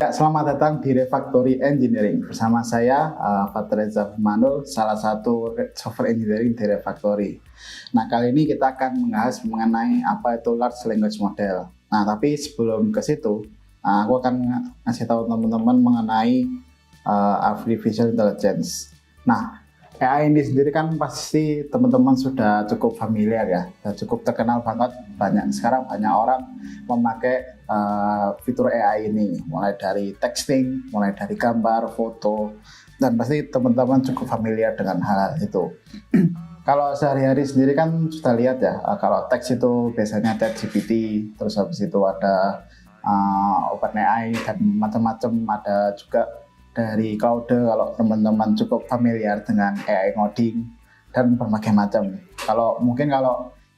Ya, selamat datang di Refactory Engineering. Bersama saya, Fatreza Firmanul, salah satu software engineering di Refactory. Nah, kali ini kita akan membahas mengenai apa itu Large Language Model. Nah, tapi sebelum ke situ, aku akan ngasih tahu teman-teman mengenai Artificial Intelligence. Nah, AI ini sendiri kan pasti teman-teman sudah cukup familiar ya, sudah cukup terkenal banget. Sekarang banyak orang memakai fitur AI ini, mulai dari texting, mulai dari gambar, foto, dan pasti teman-teman cukup familiar dengan hal itu. Kalau sehari-hari sendiri kan sudah lihat ya, kalau teks itu biasanya ChatGPT, terus habis itu ada OpenAI dan macam-macam, ada juga dari Claude kalau teman-teman cukup familiar dengan AI ngoding dan berbagai macam. Kalau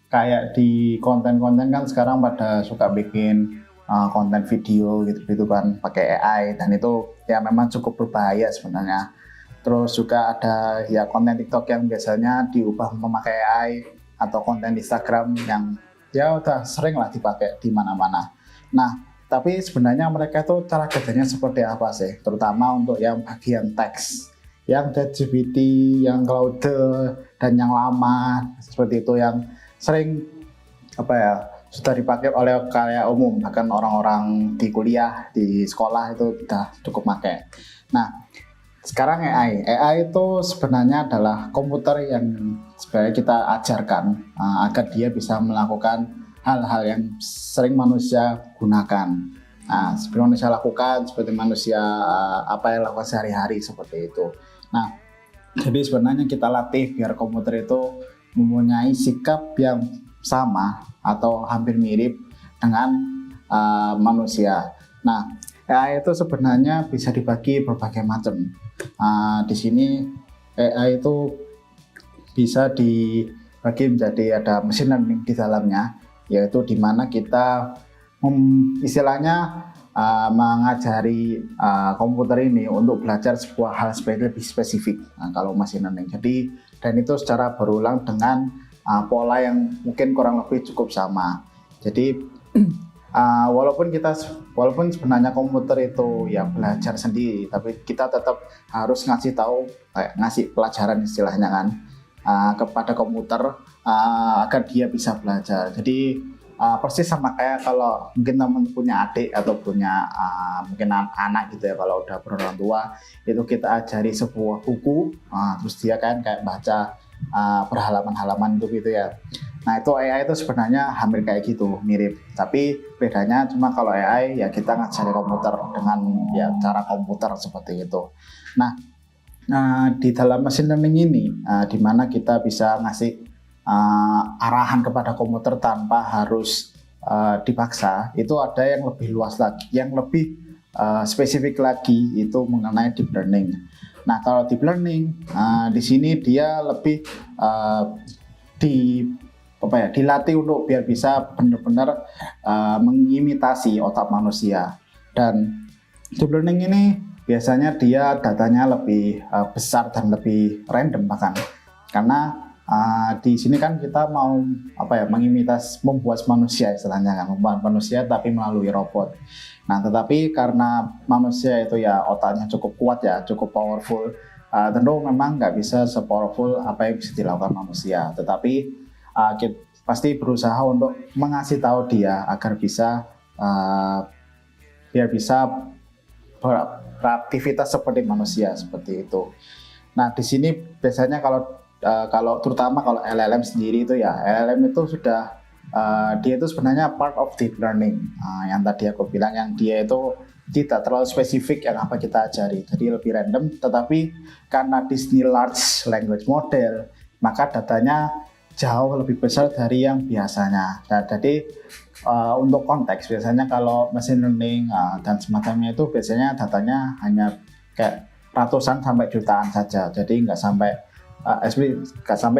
kayak di konten-konten kan sekarang pada suka bikin konten video gitu kan pakai AI, dan itu ya memang cukup berbahaya sebenarnya. Terus juga ada ya konten TikTok yang biasanya diubah memakai AI, atau konten Instagram yang ya udah sering lah dipakai di mana-mana. Nah, tapi sebenarnya mereka itu cara kerjanya seperti apa sih? Terutama untuk yang bagian teks, yang ChatGPT, yang Claude, dan yang lama seperti itu yang sering sudah dipakai oleh kayak umum, bahkan orang-orang di kuliah, di sekolah itu sudah cukup pakai. Nah, sekarang AI itu sebenarnya adalah komputer yang sebenarnya kita ajarkan agar dia bisa melakukan hal-hal yang sering manusia gunakan. Nah, seperti manusia lakukan, seperti manusia apa yang lakukan sehari-hari seperti itu. Nah, jadi sebenarnya kita latih biar komputer itu mempunyai sikap yang sama atau hampir mirip dengan manusia. Nah, AI itu sebenarnya bisa dibagi berbagai macam. Di sini AI itu bisa dibagi menjadi ada machine learning di dalamnya, yaitu dimana kita istilahnya mengajari komputer ini untuk belajar sebuah hal lebih spesifik. Kalau machine learning, jadi dan itu secara berulang dengan pola yang mungkin kurang lebih cukup sama. Jadi walaupun sebenarnya komputer itu ya belajar sendiri, tapi kita tetap harus ngasih pelajaran istilahnya kan kepada komputer agar dia bisa belajar. Jadi persis sama kayak kalau mungkin teman punya adik atau punya mungkin anak gitu ya, kalau udah berorang tua itu kita ajari sebuah buku, terus dia kan kayak baca berhalaman-halaman gitu ya. Nah, itu AI itu sebenarnya hampir kayak gitu, mirip, tapi bedanya cuma kalau AI ya kita ngajari komputer dengan ya cara komputer seperti itu. Nah, di dalam machine learning ini di mana kita bisa ngasih arahan kepada komputer tanpa harus dipaksa, itu ada yang lebih luas lagi, yang lebih spesifik lagi, itu mengenai deep learning. Nah, kalau deep learning di sini dia lebih dilatih untuk biar bisa benar-benar mengimitasi otak manusia. Dan deep learning ini biasanya dia datanya lebih besar dan lebih random bahkan, karena di sini kan kita mau membuat manusia istilahnya kan, membuat manusia tapi melalui robot. Nah, tetapi karena manusia itu ya otaknya cukup kuat ya, cukup powerful, tentu memang nggak bisa se-powerful apa yang bisa dilakukan manusia. Tetapi kita pasti berusaha untuk mengasih tahu dia agar bisa biar bisa beraktivitas seperti manusia seperti itu. Nah, di sini biasanya kalau terutama kalau LLM sendiri itu ya, LLM itu sudah dia itu sebenarnya part of deep learning, yang tadi aku bilang, yang dia itu tidak terlalu spesifik yang apa kita ajari, jadi lebih random. Tetapi karena di sini large language model, maka datanya jauh lebih besar dari yang biasanya. Nah, jadi untuk konteks biasanya kalau machine learning dan semacamnya itu biasanya datanya hanya kayak ratusan sampai jutaan saja, jadi nggak sampai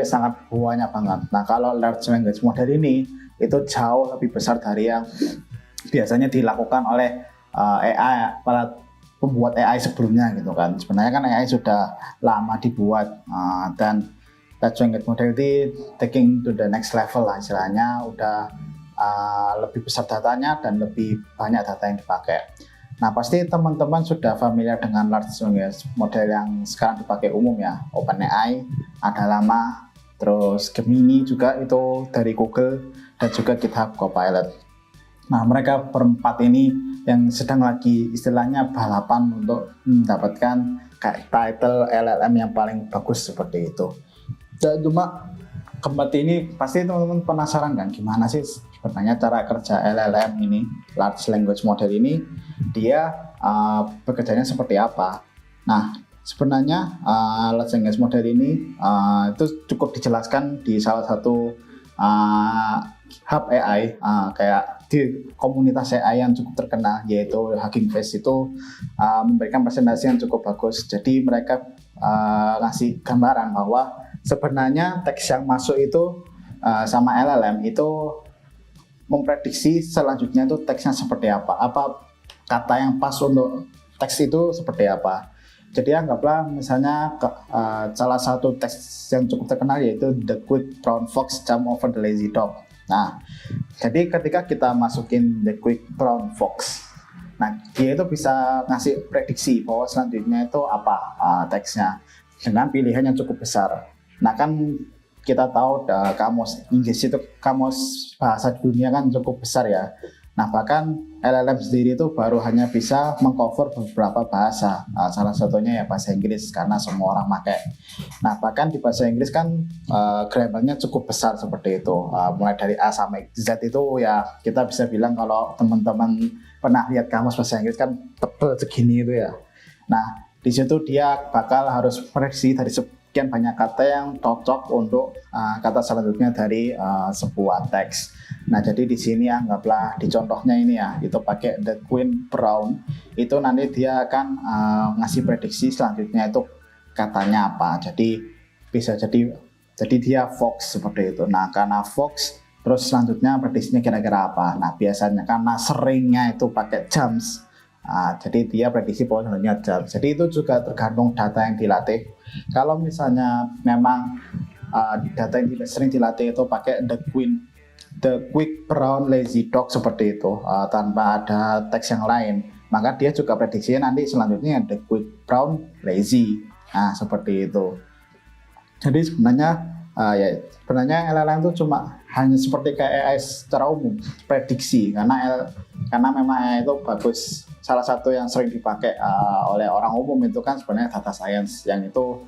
sangat banyak banget. Nah, kalau large language model ini itu jauh lebih besar dari yang biasanya dilakukan oleh para pembuat AI sebelumnya gitu kan. Sebenarnya kan AI sudah lama dibuat, dan large language model itu taking to the next level lah istilahnya, udah lebih besar datanya dan lebih banyak data yang dipakai. Nah, pasti teman-teman sudah familiar dengan large language model yang sekarang dipakai umum ya. OpenAI, ada lama, terus Gemini juga itu dari Google, dan juga GitHub Copilot. Nah, mereka berempat ini yang sedang lagi istilahnya balapan untuk mendapatkan kayak title LLM yang paling bagus seperti itu. Dan cuma keempat ini pasti teman-teman penasaran kan gimana sih sebenarnya cara kerja LLM ini, large language model ini, dia bekerjanya seperti apa. Nah, sebenarnya large language model ini itu cukup dijelaskan di salah satu hub AI, kayak di komunitas AI yang cukup terkenal yaitu Hugging Face itu memberikan presentasi yang cukup bagus. Jadi mereka ngasih gambaran bahwa sebenarnya teks yang masuk itu sama LLM itu memprediksi selanjutnya itu teksnya seperti apa kata yang pas untuk teks itu seperti apa. Jadi anggaplah misalnya salah satu teks yang cukup terkenal yaitu The Quick Brown Fox Jump Over the Lazy Dog. Nah, jadi ketika kita masukin The Quick Brown Fox, nah dia itu bisa ngasih prediksi bahwa selanjutnya itu apa teksnya dengan pilihan yang cukup besar. Nah kan kita tahu kamus Inggris itu kamus bahasa dunia kan cukup besar ya. Nah bahkan LLM sendiri itu baru hanya bisa mengcover beberapa bahasa, salah satunya ya bahasa Inggris karena semua orang pakai. Nah bahkan di bahasa Inggris kan grammarnya cukup besar seperti itu, mulai dari A sampai Z itu ya kita bisa bilang kalau teman-teman pernah lihat kamus bahasa Inggris kan tebel segini itu ya. Nah di situ dia bakal harus prediksi dari sekian banyak kata yang cocok untuk kata selanjutnya dari sebuah teks. Nah, jadi di sini anggaplah di contohnya ini ya, itu pakai The Queen Brown, itu nanti dia akan ngasih prediksi selanjutnya itu katanya apa. Jadi bisa jadi dia Fox seperti itu. Nah, karena Fox terus selanjutnya prediksinya kira-kira apa. Nah, biasanya karena seringnya itu pakai jams. Jadi dia prediksi selanjutnya jam. Jadi itu juga tergantung data yang dilatih. Kalau misalnya memang data yang sering dilatih itu pakai The Quick Brown Lazy Dog seperti itu, tanpa ada teks yang lain, maka dia juga prediksinya nanti selanjutnya The Quick Brown Lazy. Nah seperti itu. Jadi sebenarnya LLM itu cuma hanya seperti kayak AI secara umum, prediksi, karena memang AI itu bagus. Salah satu yang sering dipakai oleh orang umum itu kan sebenarnya data science, yang itu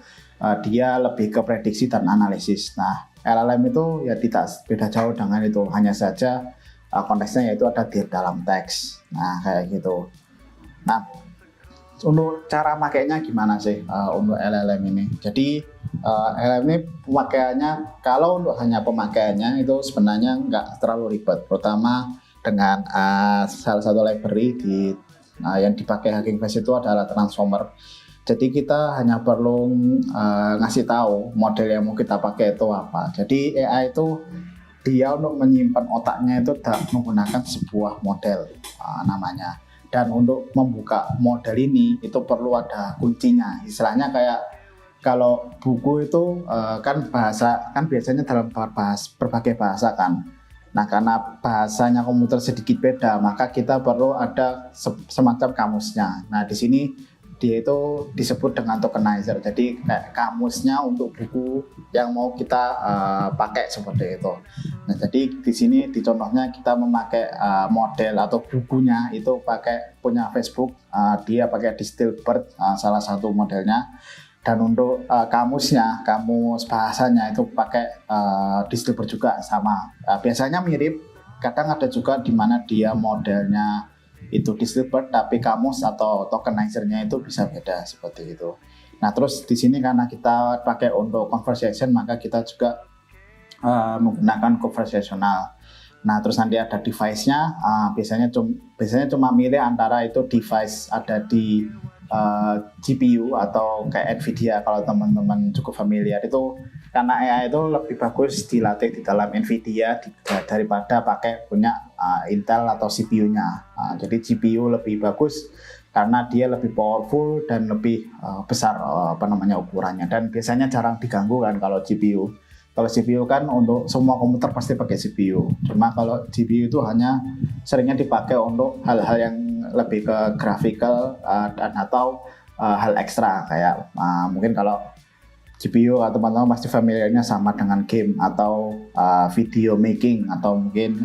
dia lebih ke prediksi dan analisis. Nah LLM itu ya tidak beda jauh dengan itu, hanya saja konteksnya yaitu ada di dalam teks. Nah kayak gitu. Nah untuk cara makainya gimana sih untuk LLM ini? Jadi LLM ini pemakaiannya, kalau untuk hanya pemakaiannya itu sebenarnya nggak terlalu ribet. Pertama dengan salah satu library yang dipakai Hugging Face itu adalah transformer. Jadi kita hanya perlu ngasih tahu model yang mau kita pakai itu apa. Jadi AI itu dia untuk menyimpan otaknya itu menggunakan sebuah model namanya. Dan untuk membuka model ini itu perlu ada kuncinya. Istilahnya kayak kalau buku itu kan biasanya dalam berbagai bahasa kan. Nah karena bahasanya komputer sedikit beda, maka kita perlu ada semacam kamusnya. Nah di sini dia itu disebut dengan tokenizer. Jadi kayak kamusnya untuk buku yang mau kita pakai seperti itu. Nah, jadi di sini di contohnya kita memakai model atau bukunya itu pakai punya Facebook. Dia pakai Distilbert, salah satu modelnya. Dan untuk kamus bahasanya itu pakai Distilbert juga sama. Biasanya mirip. Kadang ada juga di mana dia modelnya itu Distilbert tapi kamus atau tokenizernya itu bisa beda seperti itu. Nah terus di sini karena kita pakai untuk conversation, maka kita juga menggunakan conversational. Nah terus nanti ada device-nya, biasanya cuma milih antara itu device ada di GPU atau kayak Nvidia. Kalau teman-teman cukup familiar itu, karena AI itu lebih bagus dilatih di dalam Nvidia daripada pakai punya Intel atau CPU-nya. Jadi GPU lebih bagus karena dia lebih powerful dan lebih besar ukurannya, dan biasanya jarang diganggu kan kalau GPU. Kalau CPU kan untuk semua komputer pasti pakai CPU. Cuma kalau GPU itu hanya seringnya dipakai untuk hal-hal yang lebih ke graphical dan atau hal ekstra kayak mungkin kalau GPU atau teman-teman pasti familiarnya sama dengan game atau video making atau mungkin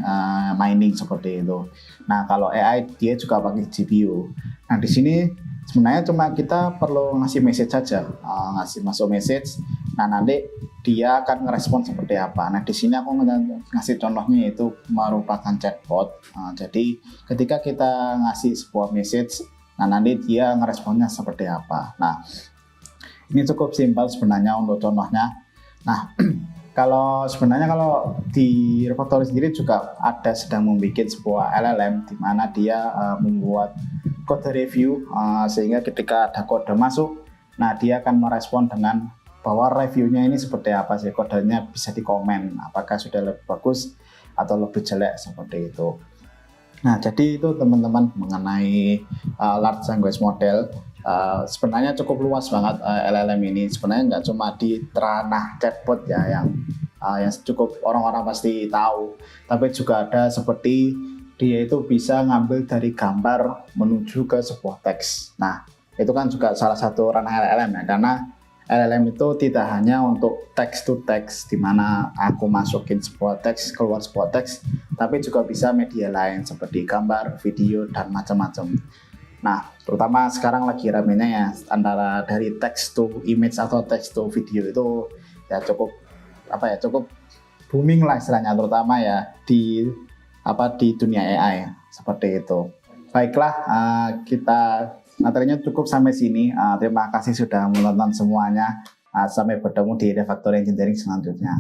mining seperti itu. Nah kalau AI dia juga pakai GPU. Nah di sini sebenarnya cuma kita perlu ngasih message saja, ngasih masuk message. Nah nanti dia akan ngerespon seperti apa. Nah di sini aku ngasih contohnya yaitu merupakan chatbot. Jadi ketika kita ngasih sebuah message, nah nanti dia ngeresponnya seperti apa. Nah ini cukup simpel sebenarnya untuk contohnya. Nah, kalau di Refactory sendiri juga ada sedang membuat sebuah LLM di mana dia membuat kode review sehingga ketika ada kode masuk, nah dia akan merespon dengan bahwa reviewnya ini seperti apa sih, kodenya bisa dikomen apakah sudah lebih bagus atau lebih jelek seperti itu. Nah, jadi itu teman-teman mengenai large language model. Sebenarnya cukup luas banget LLM ini. Sebenarnya nggak cuma di ranah chatbot ya yang cukup orang-orang pasti tahu, tapi juga ada seperti dia itu bisa ngambil dari gambar menuju ke sebuah teks. Nah, itu kan juga salah satu ranah LLM ya, karena LLM itu tidak hanya untuk text to text di mana aku masukin sebuah teks, keluar sebuah teks, tapi juga bisa media lain seperti gambar, video dan macam-macam. Nah, terutama sekarang lagi ramenya ya antara dari text to image atau text to video itu ya cukup booming lah istilahnya, terutama ya di dunia AI seperti itu. Baiklah, kita materinya cukup sampai sini. Terima kasih sudah menonton semuanya. Sampai bertemu di Refactory Engineering selanjutnya.